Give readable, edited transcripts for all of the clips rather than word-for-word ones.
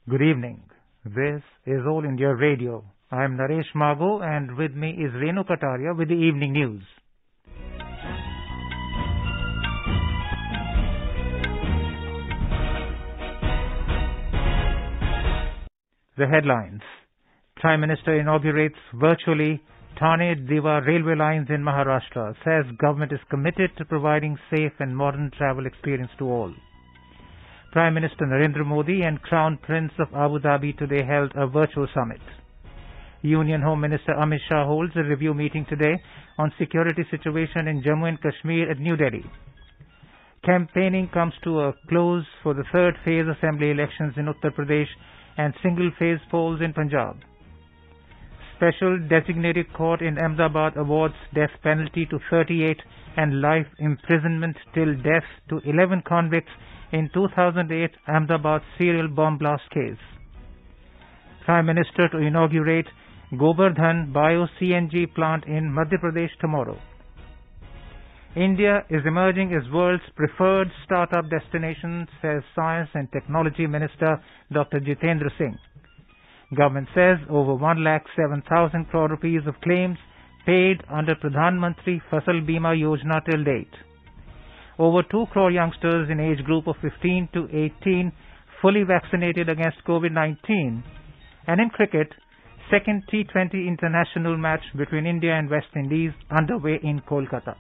Good evening. This is All India Radio. I am Naresh Mago and with me is Renu Kataria with the evening news. The headlines. Prime Minister inaugurates virtually Tarni Deva railway lines in Maharashtra, says government is committed to providing safe and modern travel experience to all. Prime Minister Narendra Modi and Crown Prince of Abu Dhabi today held a virtual summit. Union Home Minister Amit Shah holds a review meeting today on security situation in Jammu and Kashmir at New Delhi. Campaigning comes to a close for the third phase assembly elections in Uttar Pradesh and single phase polls in Punjab. Special designated court in Ahmedabad awards death penalty to 38 and life imprisonment till death to 11 convicts in 2008 Ahmedabad serial bomb blast case. Prime Minister to inaugurate Gobert Dhan bio-CNG plant in Madhya Pradesh tomorrow. India is emerging as world's preferred startup destination, says Science and Technology Minister Dr. Jitendra Singh. Government says over 1,07,000 crore rupees of claims paid under Pradhan Mantri Fasal Bima Yojana till date. Over 2 crore youngsters in age group of 15 to 18 fully vaccinated against COVID-19. And in cricket, second T20 international match between India and West Indies underway in Kolkata.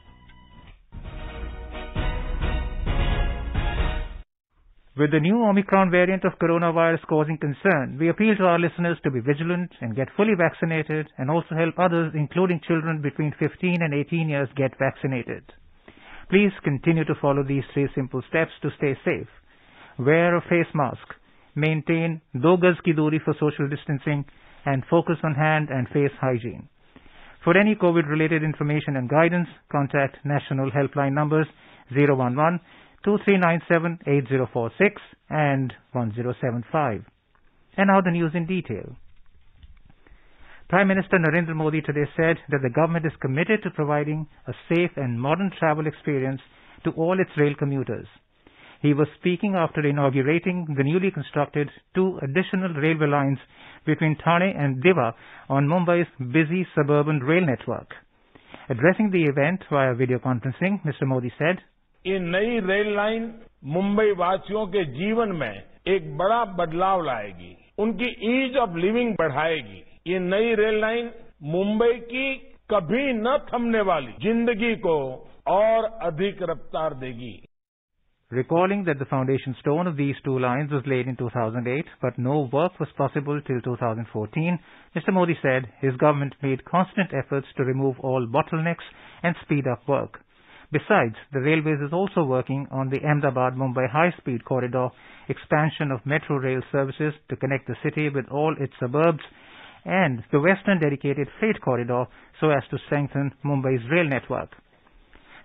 With the new Omicron variant of coronavirus causing concern, we appeal to our listeners to be vigilant and get fully vaccinated and also help others, including children between 15 and 18 years, get vaccinated. Please continue to follow these 3 simple steps to stay safe. Wear a face mask, maintain 2 gaz ki duri for social distancing, and focus on hand and face hygiene. For any COVID-related information and guidance, contact national helpline numbers 011 2397 8046 and 1075. And now the news in detail. Prime Minister Narendra Modi today said that the government is committed to providing a safe and modern travel experience to all its rail commuters. He was speaking after inaugurating the newly constructed 2 additional railway lines between Thane and Deva on Mumbai's busy suburban rail network. Addressing the event via video conferencing, Mr. Modi said, ये नई rail line Mumbai वासियों के जीवन में एक बड़ा बदलाव लाएगी, उनकी ईज ऑफ लिविंग बढ़ाएगी। ये नई रेल लाइन मुंबई की कभी न थमने वाली जिंदगी को और अधिक रफ्तार देगी। Recalling that the foundation stone of these 2 lines was laid in 2008, but no work was possible till 2014, Mr. Modi said his government made constant efforts to remove all bottlenecks and speed up work. Besides, the Railways is also working on the Ahmedabad-Mumbai high-speed corridor, expansion of metro rail services to connect the city with all its suburbs, and the western dedicated freight corridor so as to strengthen Mumbai's rail network.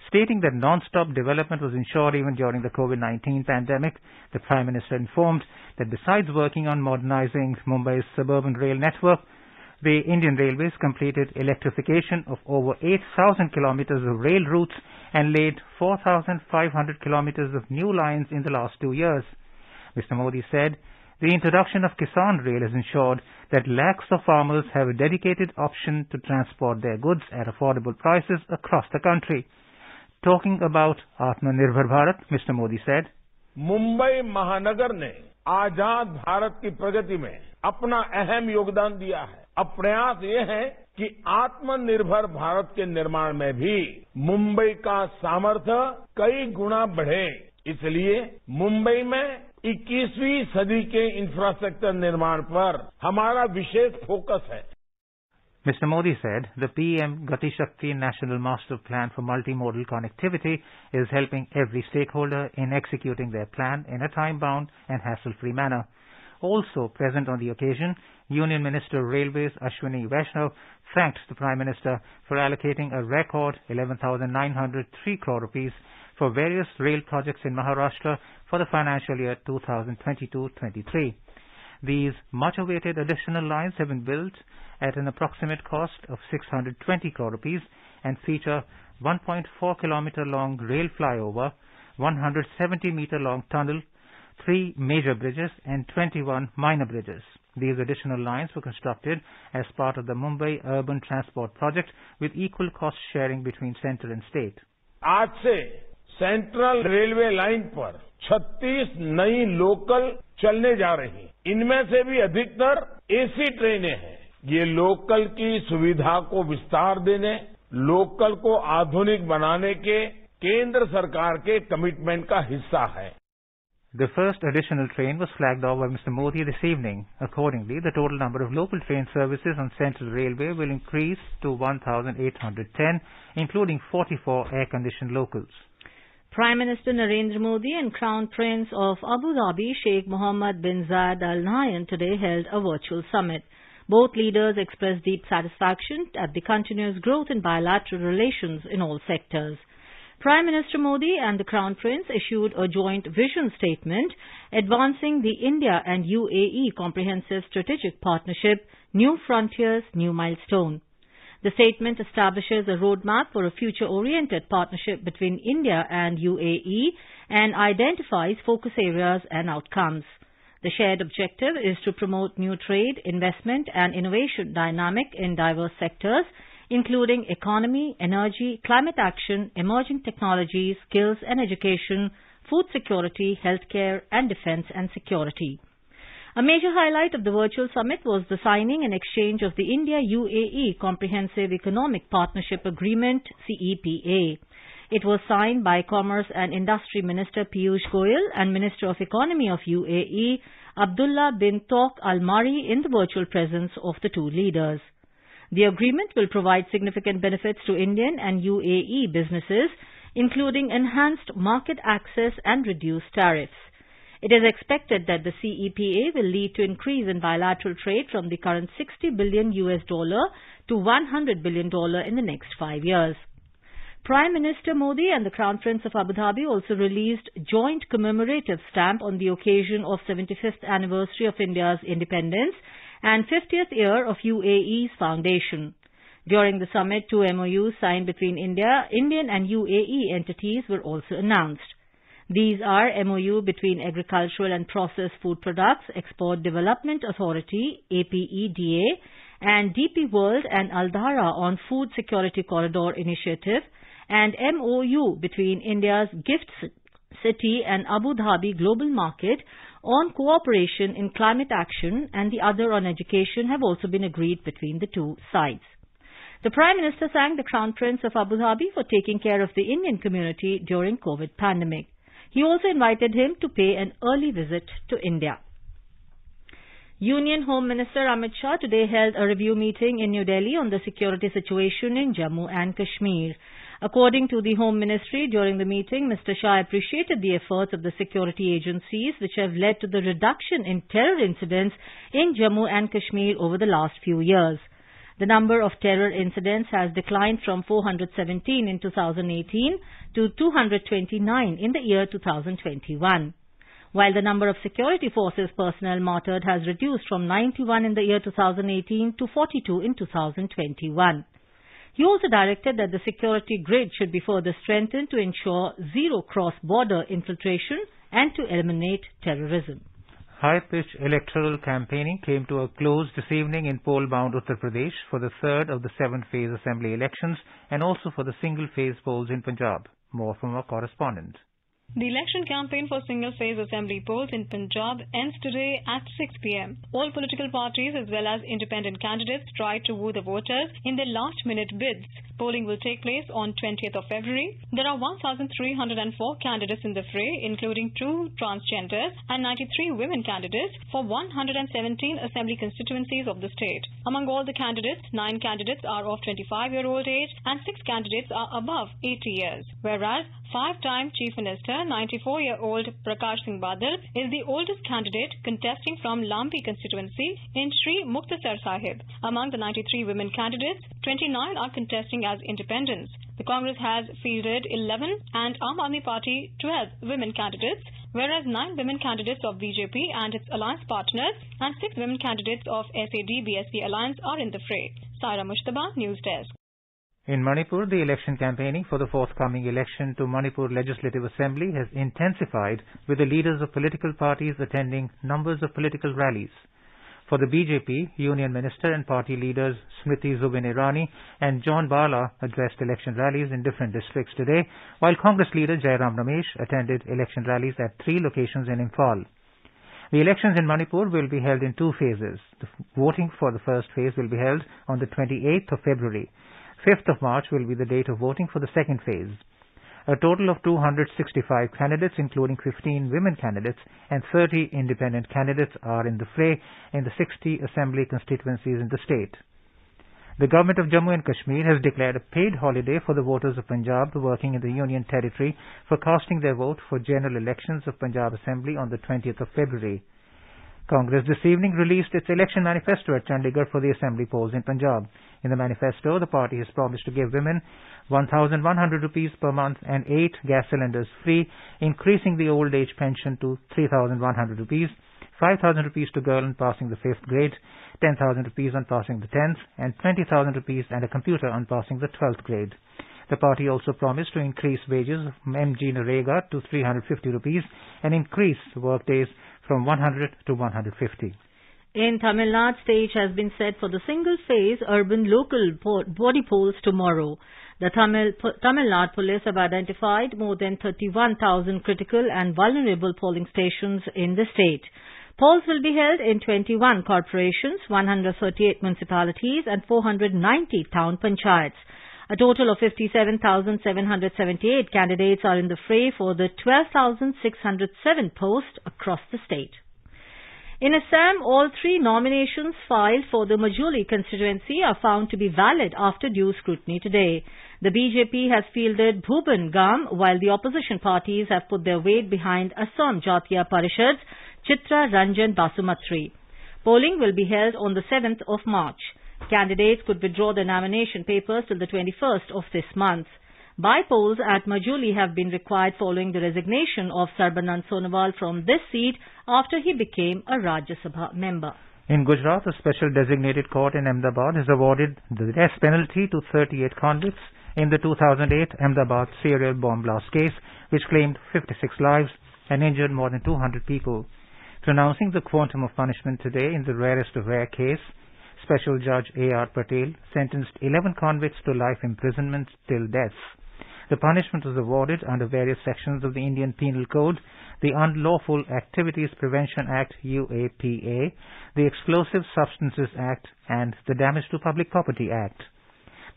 Stating that non-stop development was ensured even during the COVID-19 pandemic, the Prime Minister informed that besides working on modernizing Mumbai's suburban rail network, the Indian Railways completed electrification of over 8,000 kilometers of rail routes and laid 4,500 kilometers of new lines in the last 2 years. Mr. Modi said, the introduction of Kisan Rail has ensured that lakhs of farmers have a dedicated option to transport their goods at affordable prices across the country. Talking about Atmanirbhar Bharat, Mr. Modi said, Mumbai महानगर ने आजाद भारत की प्रगति में अपना अहम योगदान दिया है। अब प्रयास ये है कि आत्मनिर्भर भारत के निर्माण में भी मुंबई का सामर्थ्य कई गुना बढ़े। इसलिए मुंबई में 21वीं सदी के इंफ्रास्ट्रक्चर निर्माण पर हमारा विशेष फोकस है। Mr. Modi said the PM Gati Shakti National Master Plan for Multimodal Connectivity is helping every stakeholder in executing their plan in a time-bound and hassle-free manner. Also present on the occasion, Union Minister of Railways Ashwini Vaishnav thanked the Prime Minister for allocating a record 11,903 crore rupees for various rail projects in Maharashtra for the financial year 2022-23. These much-awaited additional lines have been built at an approximate cost of 620 crore rupees and feature 1.4 kilometer long rail flyover, 170 meter long tunnel, 3 major bridges and 21 minor bridges. These additional lines were constructed as part of the Mumbai Urban Transport Project with equal cost sharing between centre and state. आज से central railway line पर 36 नई local चलने जा रही। इनमें से भी अधिकतर एसी ट्रेनें हैं। ये लोकल की सुविधा को विस्तार देने, लोकल को आधुनिक बनाने के केंद्र सरकार के कमिटमेंट का हिस्सा है। The first additional train was flagged off by Mr. Modi this evening. Accordingly, the total number of local train services on Central Railway will increase to 1,810, including 44 air-conditioned locals. Prime Minister Narendra Modi and Crown Prince of Abu Dhabi, Sheikh Mohammed bin Zayed Al Nahyan, today held a virtual summit. Both leaders expressed deep satisfaction at the continuous growth in bilateral relations in all sectors. Prime Minister Modi and the Crown Prince issued a joint vision statement advancing the India and UAE Comprehensive Strategic Partnership, New Frontiers, New Milestone. The statement establishes a roadmap for a future-oriented partnership between India and UAE and identifies focus areas and outcomes. The shared objective is to promote new trade, investment and innovation dynamic in diverse sectors, including economy, energy, climate action, emerging technologies, skills and education, food security, healthcare and defense and security. A major highlight of the virtual summit was the signing and exchange of the India-UAE Comprehensive Economic Partnership Agreement, CEPA. It was signed by Commerce and Industry Minister Piyush Goyal and Minister of Economy of UAE, Abdullah bin Tawq Al-Mari, in the virtual presence of the two leaders. The agreement will provide significant benefits to Indian and UAE businesses, including enhanced market access and reduced tariffs. It is expected that the CEPA will lead to increase in bilateral trade from the current $60 billion to $100 billion in the next 5 years. Prime Minister Modi and the Crown Prince of Abu Dhabi also released joint commemorative stamp on the occasion of 75th anniversary of India's independence and 50th year of UAE's foundation. During the summit, 2 MOUs signed between Indian and UAE entities were also announced. These are MOU between Agricultural and Processed Food Products Export Development Authority, APEDA, and DP World and Aldara on Food Security Corridor Initiative, and MOU between India's Gift City and Abu Dhabi Global Market on cooperation in climate action, and the other on education have also been agreed between the two sides. The Prime Minister thanked the Crown Prince of Abu Dhabi for taking care of the Indian community during COVID pandemic. He also invited him to pay an early visit to India. Union Home Minister Amit Shah today held a review meeting in New Delhi on the security situation in Jammu and Kashmir. According to the Home Ministry, during the meeting, Mr. Shah appreciated the efforts of the security agencies which have led to the reduction in terror incidents in Jammu and Kashmir over the last few years. The number of terror incidents has declined from 417 in 2018 to 229 in the year 2021. While the number of security forces personnel martyred has reduced from 91 in the year 2018 to 42 in 2021. He also directed that the security grid should be further strengthened to ensure zero cross-border infiltration and to eliminate terrorism. High-pitched electoral campaigning came to a close this evening in poll-bound Uttar Pradesh for the third of the 7-phase assembly elections and also for the single-phase polls in Punjab. More from our correspondent. The election campaign for single-phase assembly polls in Punjab ends today at 6 p.m. All political parties as well as independent candidates try to woo the voters in their last-minute bids. Polling will take place on 20th of February. There are 1,304 candidates in the fray, including 2 transgenders and 93 women candidates for 117 assembly constituencies of the state. Among all the candidates, 9 candidates are of 25-year-old age and 6 candidates are above 80 years, whereas 5-time Chief Minister, 94-year-old Prakash Singh Badal, is the oldest candidate contesting from Lambi constituency in Sri Muktasar Sahib. Among the 93 women candidates, 29 are contesting as independents. The Congress has fielded 11 and Aam Aadmi Party 12 women candidates, whereas 9 women candidates of BJP and its alliance partners and 6 women candidates of SAD-BSP alliance are in the fray. Saira Mushtaba, News Desk. In Manipur, the election campaigning for the forthcoming election to Manipur Legislative Assembly has intensified, with the leaders of political parties attending numbers of political rallies. For the BJP, Union Minister and party leaders Smriti Zubin Irani and John Bala addressed election rallies in different districts today, while Congress leader Jairam Ramesh attended election rallies at 3 locations in Imphal. The elections in Manipur will be held in 2 phases. The voting for the first phase will be held on the 28th of February. 5th of March will be the date of voting for the second phase. A total of 265 candidates, including 15 women candidates and 30 independent candidates, are in the fray in the 60 assembly constituencies in the state. The government of Jammu and Kashmir has declared a paid holiday for the voters of Punjab working in the Union Territory for casting their vote for general elections of Punjab Assembly on the 20th of February. Congress this evening released its election manifesto at Chandigarh for the assembly polls in Punjab. In the manifesto, the party has promised to give women 1,100 rupees per month and 8 gas cylinders free, increasing the old age pension to 3,100 rupees, 5,000 rupees to girl on passing the 5th grade, 10,000 rupees on passing the 10th, and 20,000 rupees and a computer on passing the 12th grade. The party also promised to increase wages of MG Narega to 350 rupees and increase work days from 100 to 150. In Tamil Nadu, stage has been set for the single-phase urban local body polls tomorrow. The Tamil Nadu police have identified more than 31,000 critical and vulnerable polling stations in the state. Polls will be held in 21 corporations, 138 municipalities and 490 town panchayats. A total of 57,778 candidates are in the fray for the 12,607 posts across the state. In Assam, all 3 nominations filed for the Majuli constituency are found to be valid after due scrutiny today. The BJP has fielded Bhuban Gam, while the opposition parties have put their weight behind Assam Jatiya Parishad's Chitra Ranjan Basumatri. Polling will be held on the 7th of March. Candidates could withdraw their nomination papers till the 21st of this month. By-polls at Majuli have been required following the resignation of Sarbanand Sonowal from this seat after he became a Rajya Sabha member. In Gujarat, a special designated court in Ahmedabad has awarded the death penalty to 38 convicts in the 2008 Ahmedabad serial bomb blast case, which claimed 56 lives and injured more than 200 people. Pronouncing the quantum of punishment today in the rarest of rare case, Special Judge A.R. Patel sentenced 11 convicts to life imprisonment till death. The punishment was awarded under various sections of the Indian Penal Code, the Unlawful Activities Prevention Act UAPA, the Explosive Substances Act, and the Damage to Public Property Act.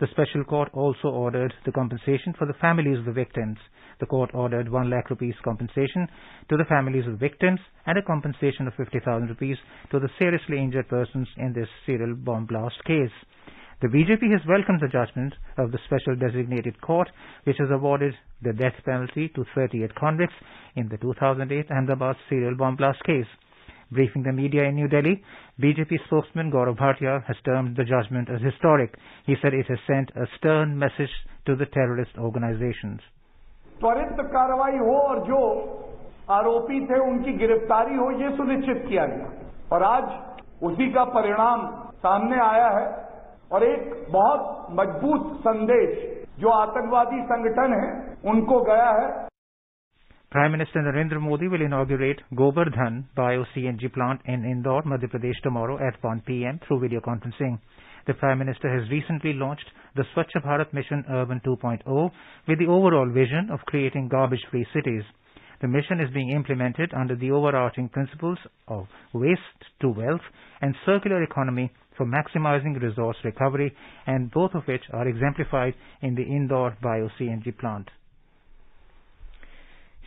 The special court also ordered the compensation for the families of the victims. The court ordered 1 lakh rupees compensation to the families of the victims and a compensation of 50,000 rupees to the seriously injured persons in this serial bomb blast case. The BJP has welcomed the judgment of the special designated court, which has awarded the death penalty to 38 convicts in the 2008 Ahmedabad serial bomb blast case. Briefing the media in New Delhi, BJP spokesman Gaurav Bhatia has termed the judgment as historic. He said it has sent a stern message to the terrorist organizations. त्वरित कार्रवाई हो और जो आरोपी थे उनकी गिरफ्तारी हो, ये सुनिश्चित किया गया और आज उसी का परिणाम सामने आया है और एक बहुत मजबूत संदेश जो आतंकवादी संगठन है उनको गया है. Prime Minister Narendra Modi will inaugurate Gobert Dhan bio-CNG plant in Indore, Madhya Pradesh tomorrow at 1 p.m. through video conferencing. The Prime Minister has recently launched the Swachh Bharat Mission Urban 2.0 with the overall vision of creating garbage-free cities. The mission is being implemented under the overarching principles of waste to wealth and circular economy for maximizing resource recovery, and both of which are exemplified in the Indore bio-CNG plant.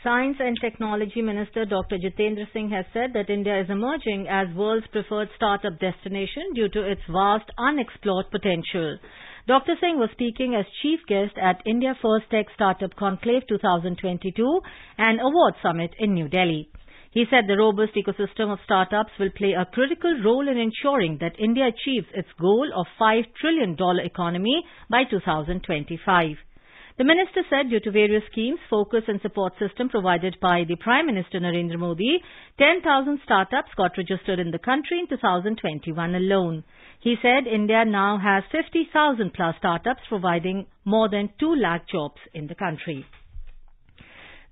Science and Technology Minister Dr. Jitendra Singh has said that India is emerging as world's preferred startup destination due to its vast unexplored potential. Dr. Singh was speaking as chief guest at India First Tech Startup Conclave 2022 and Award Summit in New Delhi. He said the robust ecosystem of startups will play a critical role in ensuring that India achieves its goal of $5 trillion economy by 2025. The minister said due to various schemes, focus and support system provided by the Prime Minister Narendra Modi, 10,000 startups got registered in the country in 2021 alone. He said India now has 50,000 plus startups providing more than 2 lakh jobs in the country.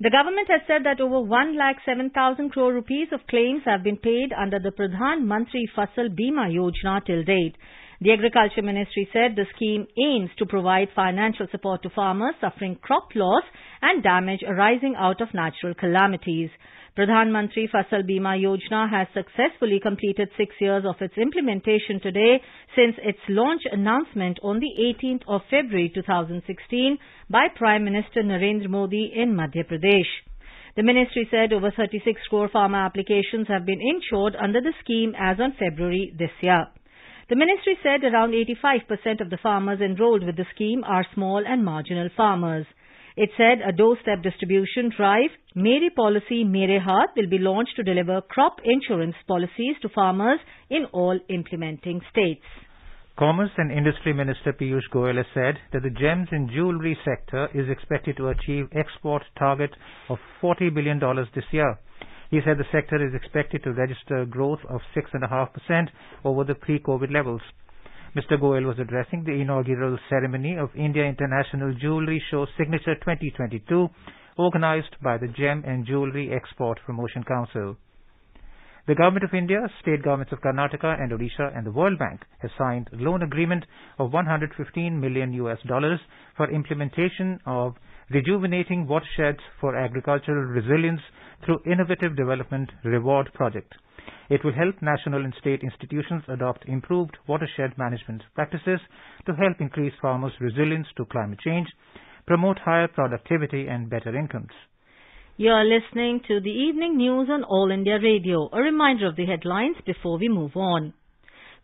The government has said that over 1,07,000 crore rupees of claims have been paid under the Pradhan Mantri Fasal Bima Yojana till date. The Agriculture Ministry said the scheme aims to provide financial support to farmers suffering crop loss and damage arising out of natural calamities. Pradhan Mantri Fasal Bima Yojana has successfully completed 6 years of its implementation today since its launch announcement on the 18th of February 2016 by Prime Minister Narendra Modi in Madhya Pradesh. The ministry said over 36 crore farmer applications have been insured under the scheme as on February this year. The ministry said around 85% of the farmers enrolled with the scheme are small and marginal farmers. It said a doorstep distribution drive, Mere Policy Mere Haath, will be launched to deliver crop insurance policies to farmers in all implementing states. Commerce and Industry Minister Piyush Goyal has said that the gems and jewellery sector is expected to achieve export target of $40 billion this year. He said the sector is expected to register growth of 6.5% over the pre-COVID levels. Mr. Goyal was addressing the inaugural ceremony of India International Jewellery Show Signature 2022, organized by the Gem and Jewellery Export Promotion Council. The Government of India, state governments of Karnataka and Odisha and the World Bank have signed a loan agreement of $115 million for implementation of rejuvenating watersheds for agricultural resilience through Innovative Development Reward Project. It will help national and state institutions adopt improved watershed management practices to help increase farmers' resilience to climate change, promote higher productivity and better incomes. You are listening to the evening news on All India Radio. A reminder of the headlines before we move on.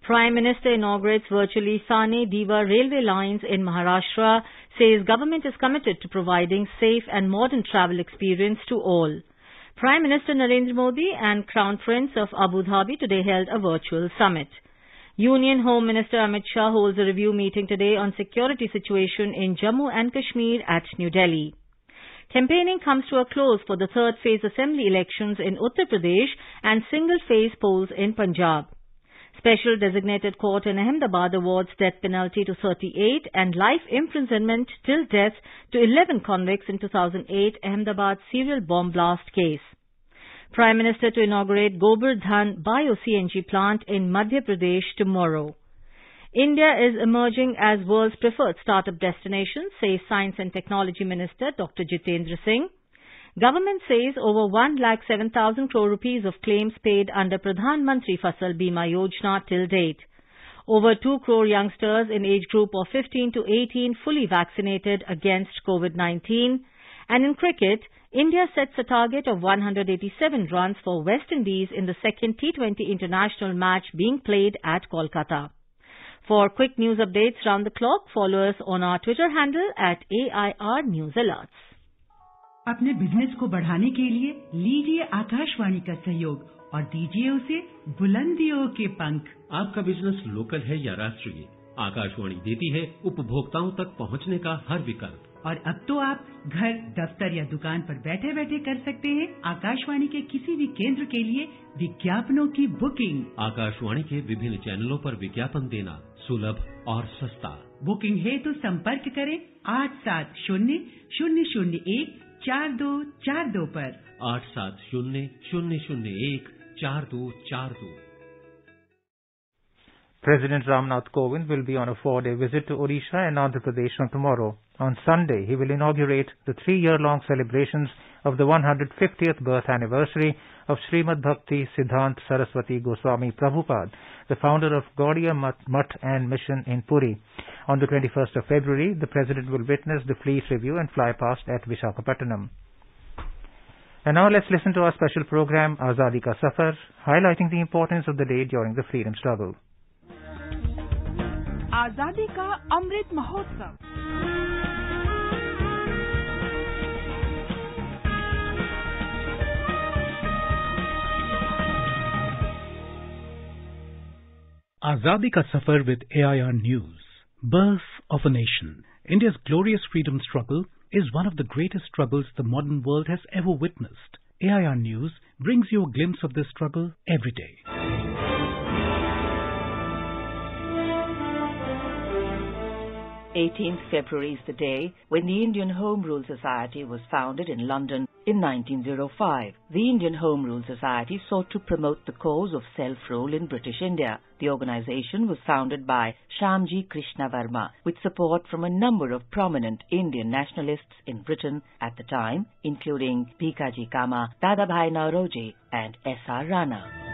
Prime Minister inaugurates virtually Thane Deva railway lines in Maharashtra, says government is committed to providing safe and modern travel experience to all. Prime Minister Narendra Modi and Crown Prince of Abu Dhabi today held a virtual summit. Union Home Minister Amit Shah holds a review meeting today on security situation in Jammu and Kashmir at New Delhi. Campaigning comes to a close for the third phase assembly elections in Uttar Pradesh and single phase polls in Punjab. Special designated court in Ahmedabad awards death penalty to 38 and life imprisonment till death to 11 convicts in 2008 Ahmedabad serial bomb blast case. Prime Minister to inaugurate Gobert Dhan bio-CNG plant in Madhya Pradesh tomorrow. India is emerging as world's preferred startup destination, says Science and Technology Minister Dr. Jitendra Singh. Government says over 1,07,000 crore rupees of claims paid under Pradhan Mantri Fasal Bima Yojana till date. Over 2 crore youngsters in age group of 15 to 18 fully vaccinated against COVID-19. And in cricket, India sets a target of 187 runs for West Indies in the second T20 international match being played at Kolkata. For quick news updates round the clock, follow us on our Twitter handle at AIR News Alerts. अपने business को बढ़ाने के लिए लीजिए आकाशवाणी का सहयोग और दीजिए उसे बुलंदियों के पंख। आपका बिजनेस लोकल है या राष्ट्रीय, आकाशवाणी देती है उपभोक्ताओं तक पहुंचने का हर विकल्प। और अब तो आप घर, दफ्तर या दुकान पर बैठे बैठे कर सकते हैं आकाशवाणी के किसी भी केंद्र के लिए विज्ञापनों की बुकिंग। आकाशवाणी के विभिन्न चैनलों पर विज्ञापन देना सुलभ और सस्ता। बुकिंग है तो संपर्क करें 8700014242 पर 8700014242। President Ramnath Kovind will be on a 4-day visit to Odisha and Andhra Pradesh from tomorrow. On Sunday, he will inaugurate the 3-year-long celebrations of the 150th birth anniversary of Srimad Bhakti Siddhant Saraswati Goswami Prabhupada, the founder of Gaudiya Math and Mission in Puri. On the 21st of February, the President will witness the Fleet Review and fly past at Visakhapatnam. And now let's listen to our special program, Azadi Ka Safar, highlighting the importance of the day during the freedom struggle. आजादी का Amrit Mahotsav. Azadi Ka Safar with AIR News. Birth of a Nation. India's glorious freedom struggle is one of the greatest struggles the modern world has ever witnessed. AIR News brings you a glimpse of this struggle every day. 18th February is the day when the Indian Home Rule Society was founded in London in 1905. The Indian Home Rule Society sought to promote the cause of self-rule in British India. The organization was founded by Shyamji Krishna Varma with support from a number of prominent Indian nationalists in Britain at the time, including Bhikaji Cama, Dadabhai Naoroji and S.R. Rana.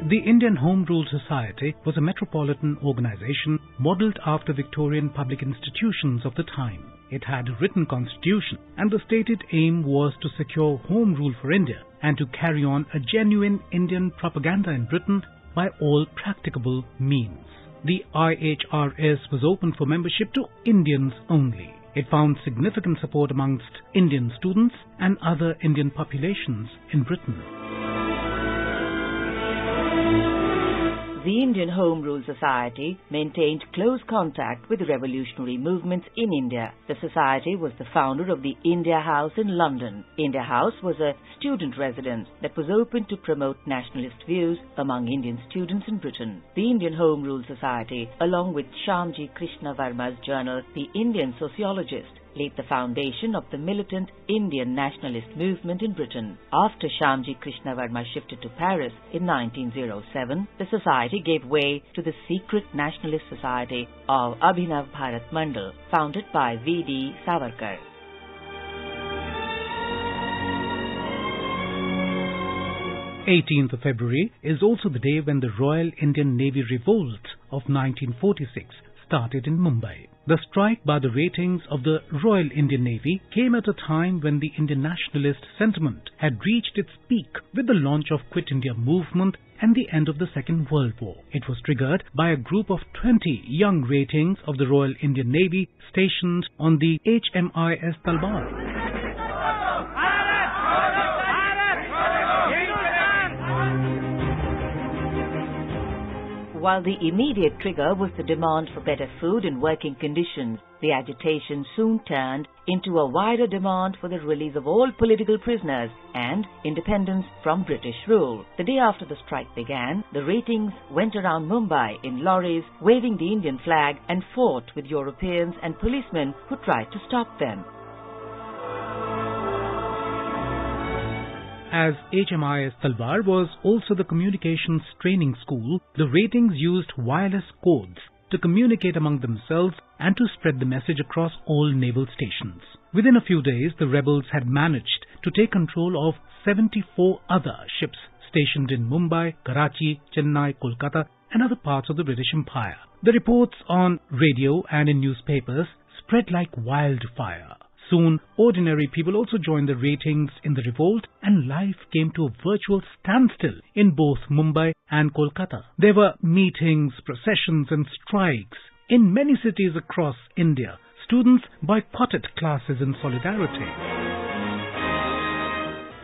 The Indian Home Rule Society was a metropolitan organization modelled after Victorian public institutions of the time. It had a written constitution, and the stated aim was to secure home rule for India and to carry on a genuine Indian propaganda in Britain by all practicable means. The IHRS was open for membership to Indians only. It found significant support amongst Indian students and other Indian populations in Britain. The Indian Home Rule Society maintained close contact with revolutionary movements in India. The society was the founder of the India House in London. India House was a student residence that was open to promote nationalist views among Indian students in Britain. The Indian Home Rule Society, along with Shyamji Krishna Varma's journal, The Indian Sociologist, laid the foundation of the militant Indian nationalist movement in Britain. After Shyamji Krishna Varma shifted to Paris in 1907, the society gave way to the secret nationalist society of Abhinav Bharat Mandal, founded by V.D. Savarkar. of February is also the day when the Royal Indian Navy Revolt of 1946 started in Mumbai. The strike by the ratings of the Royal Indian Navy came at a time when the Indian nationalist sentiment had reached its peak with the launch of Quit India movement and the end of the Second World War. It was triggered by a group of 20 young ratings of the Royal Indian Navy stationed on the HMIS Talwar. While the immediate trigger was the demand for better food and working conditions, the agitation soon turned into a wider demand for the release of all political prisoners and independence from British rule. The day after the strike began, the ratings went around Mumbai in lorries, waving the Indian flag, and fought with Europeans and policemen who tried to stop them. As HMIS Talwar was also the communications training school, the ratings used wireless codes to communicate among themselves and to spread the message across all naval stations. Within a few days, the rebels had managed to take control of 74 other ships stationed in Mumbai, Karachi, Chennai, Kolkata and other parts of the British Empire. The reports on radio and in newspapers spread like wildfire. Soon, ordinary people also joined the ratings in the revolt, and life came to a virtual standstill in both Mumbai and Kolkata. There were meetings, processions and strikes. In many cities across India, students boycotted classes in solidarity.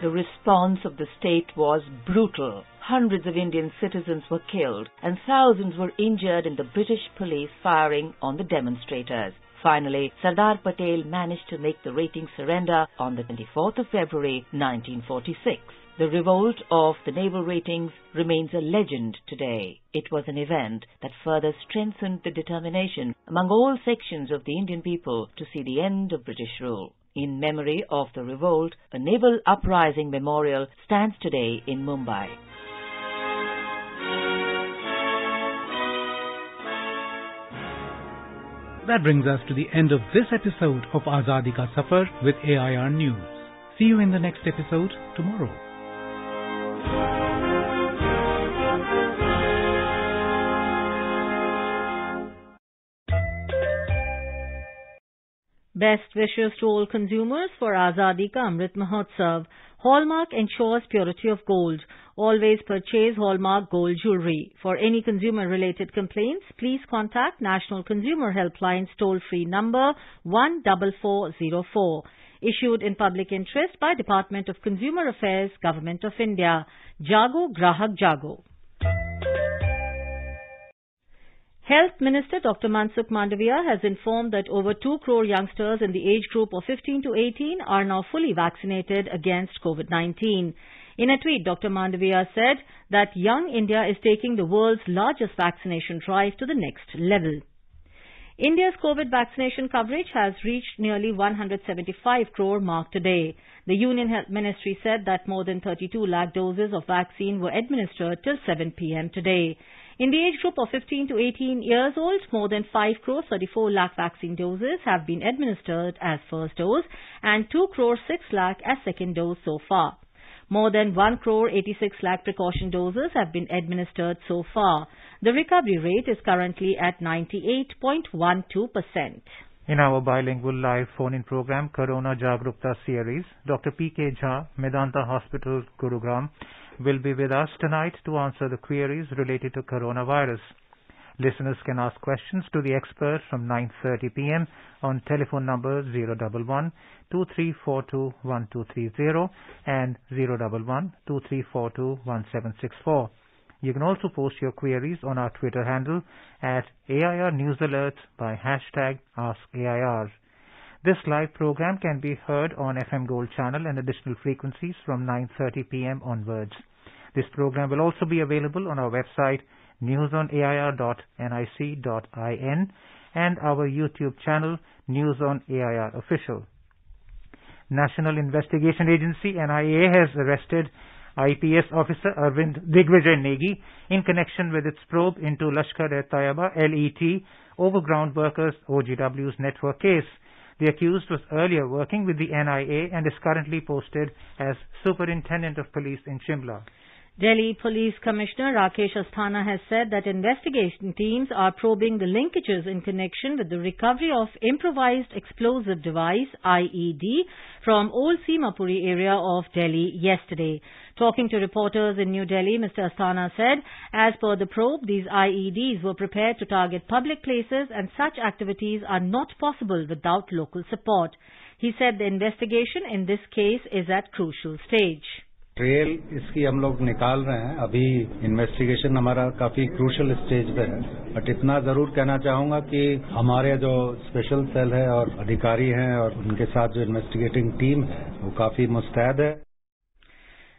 The response of the state was brutal. Hundreds of Indian citizens were killed and thousands were injured in the British police firing on the demonstrators. Finally, Sardar Patel managed to make the ratings surrender on the 24th of February 1946. The revolt of the naval ratings remains a legend today. It was an event that further strengthened the determination among all sections of the Indian people to see the end of British rule. In memory of the revolt, a naval uprising memorial stands today in Mumbai. That brings us to the end of this episode of Azadi Ka Safar with AIR News. See you in the next episode tomorrow. Best wishes to all consumers for Azadi Ka Amrit Mahotsav. Hallmark ensures purity of gold. Always purchase Hallmark gold jewelry. For any consumer-related complaints, please contact National Consumer Helpline's toll-free number 14404. Issued in public interest by Department of Consumer Affairs, Government of India. Jago Grahak Jago. Health Minister Dr. Mansukh Mandavia has informed that over 2 crore youngsters in the age group of 15 to 18 are now fully vaccinated against COVID-19. In a tweet, Dr. Mandavia said that Young India is taking the world's largest vaccination drive to the next level. India's COVID vaccination coverage has reached nearly 175 crore mark today. The Union Health Ministry said that more than 32 lakh doses of vaccine were administered till 7 p.m. today. In the age group of 15 to 18 years old, more than 5 crore 34 lakh vaccine doses have been administered as first dose and 2 crore 6 lakh as second dose so far. More than 1 crore 86 lakh precaution doses have been administered so far. The recovery rate is currently at 98.12%. In our bilingual live phone-in program, Corona Jagrukta series, Dr. P.K. Jha, Medanta Hospital, Gurugram, will be with us tonight to answer the queries related to coronavirus. Listeners can ask questions to the expert from 9:30 p.m. on telephone number 011-2342-1230 and 011-2342-1764. You can also post your queries on our Twitter handle at AIR News Alert by hashtag AskAIR. This live program can be heard on FM Gold channel and additional frequencies from 9:30 p.m. onwards. This program will also be available on our website newsonair.nic.in and our YouTube channel News on AIR Official. National Investigation Agency NIA has arrested IPS officer Arvind Digvijay Negi in connection with its probe into Lashkar-e-Taiba LET Overground Workers OGW's network case. The accused was earlier working with the NIA and is currently posted as Superintendent of Police in Shimla. Delhi Police Commissioner Rakesh Asthana has said that investigation teams are probing the linkages in connection with the recovery of improvised explosive device IED from Old Seemapuri area of Delhi yesterday. Talking to reporters in New Delhi, Mr. Asthana said, as per the probe, these IEDs were prepared to target public places and such activities are not possible without local support. He said the investigation in this case is at crucial stage. Trail इसकी हम लोग निकाल रहे हैं. अभी investigation हमारा काफी crucial stage पे है, बट इतना जरूर कहना चाहूंगा कि हमारे जो स्पेशल सेल है और अधिकारी हैं और उनके साथ जो इन्वेस्टिगेटिंग टीम है वो काफी मुस्तैद है.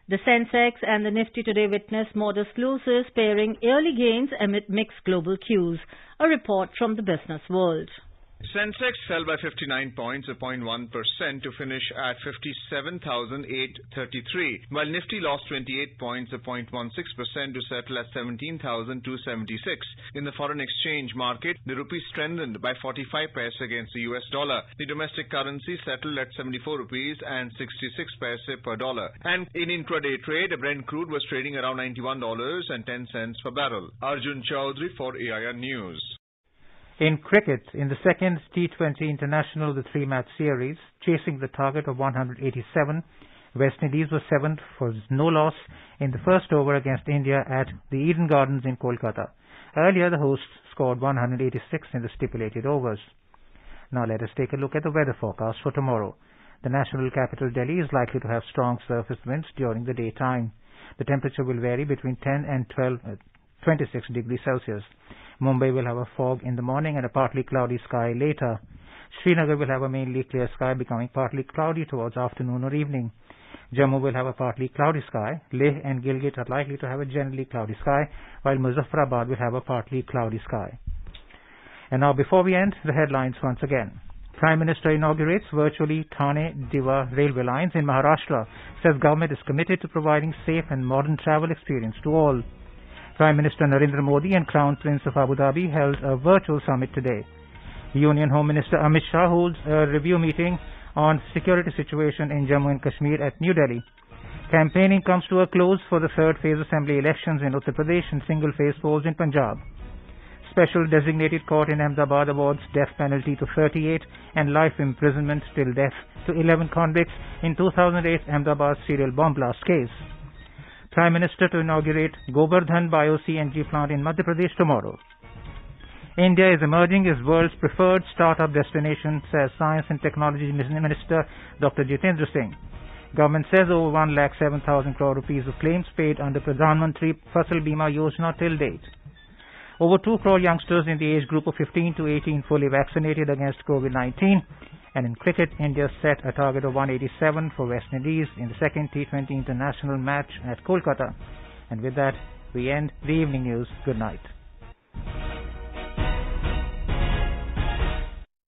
The Sensex and the Nifty today witnessed modest losses, pairing early gains amid mixed global cues. A report from the business world. Sensex fell by 59 points, 0.1% to finish at 57,833, while Nifty lost 28 points, 0.16% to settle at 17,276. In the foreign exchange market, the rupee strengthened by 45 paise against the US dollar. The domestic currency settled at 74 rupees and 66 paise per dollar. And in intraday trade, Brent crude was trading around $91.10 per barrel. Arjun Chaudhary for AIR News. In cricket, in the second T20 International, the 3-match series, chasing the target of 187, West Indies was 7th for no loss in the first over against India at the Eden Gardens in Kolkata. Earlier, the hosts scored 186 in the stipulated overs. Now let us take a look at the weather forecast for tomorrow. The national capital Delhi is likely to have strong surface winds during the daytime. The temperature will vary between 10 and 26 degrees Celsius. Mumbai will have a fog in the morning and a partly cloudy sky later. Srinagar will have a mainly clear sky becoming partly cloudy towards afternoon or evening. Jammu will have a partly cloudy sky. Leh and Gilgit are likely to have a generally cloudy sky, while Muzaffarabad will have a partly cloudy sky. And now before we end, the headlines once again. Prime Minister inaugurates virtually Tarni Deva railway lines in Maharashtra, says government is committed to providing safe and modern travel experience to all. Prime Minister Narendra Modi and Crown Prince of Abu Dhabi held a virtual summit today. Union Home Minister Amit Shah holds a review meeting on security situation in Jammu and Kashmir at New Delhi. Campaigning comes to a close for the third phase assembly elections in Uttar Pradesh and single phase polls in Punjab. Special designated court in Ahmedabad awards death penalty to 38 and life imprisonment till death to 11 convicts in 2008 Ahmedabad serial bomb blast case. Prime Minister to inaugurate Gobert Dhan bio-CNG plant in Madhya Pradesh tomorrow. India is emerging as world's preferred startup destination, says Science and Technology Minister Dr. Jitendra Singh. Government says over 1,07,000 crore rupees of claims paid under Pradhan Mantri Fasal Bima Yojana till date. Over 2 crore youngsters in the age group of 15 to 18 fully vaccinated against COVID-19. And in cricket, India set a target of 187 for West Indies in the second T20 international match at Kolkata. And with that, we end the evening news. Good night.